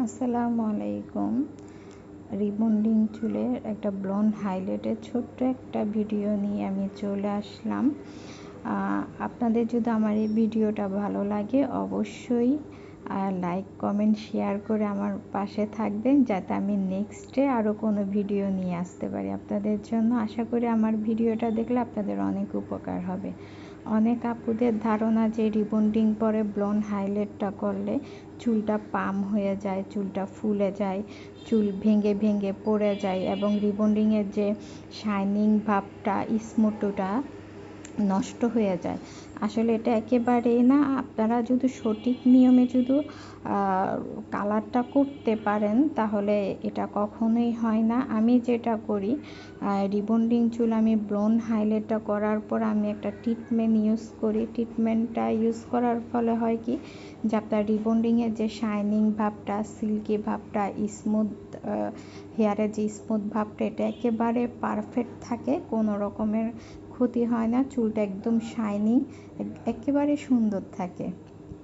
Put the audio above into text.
আসসালামু আলাইকুম। রিবন্ডিং চুলের একটা ব্লন্ড হাইলাইটের ছোট্ট একটা ভিডিও নিয়ে আমি চলে আসলাম। আপনাদের যদি আমার এই ভিডিওটা ভালো লাগে অবশ্যই লাইক কমেন্ট শেয়ার করে আমার পাশে থাকবেন, যাতে আমি নেক্সটে আরও কোনো ভিডিও নিয়ে আসতে পারি আপনাদের জন্য। আশা করি আমার ভিডিওটা দেখলে আপনাদের অনেক উপকার হবে। অনেক আপুদের ধারণা যে রিবন্ডিং পরে ব্লন্ড হাইলাইটটা করলে চুলটা পাম হয়ে যায়, চুলটা ফুলে যায়, চুল ভেঙে ভেঙে পড়ে যায় এবং রিবন্ডিংয়ের যে শাইনিং ভাবটা, স্মুথটা নষ্ট হয়ে যায়। আসলে এটা একেবারেই না। আপনারা যদি সঠিক নিয়মে যদি কালারটা করতে পারেন তাহলে এটা কখনোই হয় না। আমি যেটা করি, রিবন্ডিং চুল আমি ব্লন্ড হাইলাইটটা করার পর আমি একটা ট্রিটমেন্ট ইউজ করি। ট্রিটমেন্টটা ইউজ করার ফলে হয় কি, যে আপনার রিবন্ডিংয়ের যে শাইনিং ভাবটা, সিল্কি ভাবটা, স্মুথ হেয়ারের যে স্মুথ ভাবটা, এটা একেবারে পারফেক্ট থাকে, কোনো রকমের ক্ষতি হয় না, চুলটা একদম শাইনি, একেবারে সুন্দর থাকে।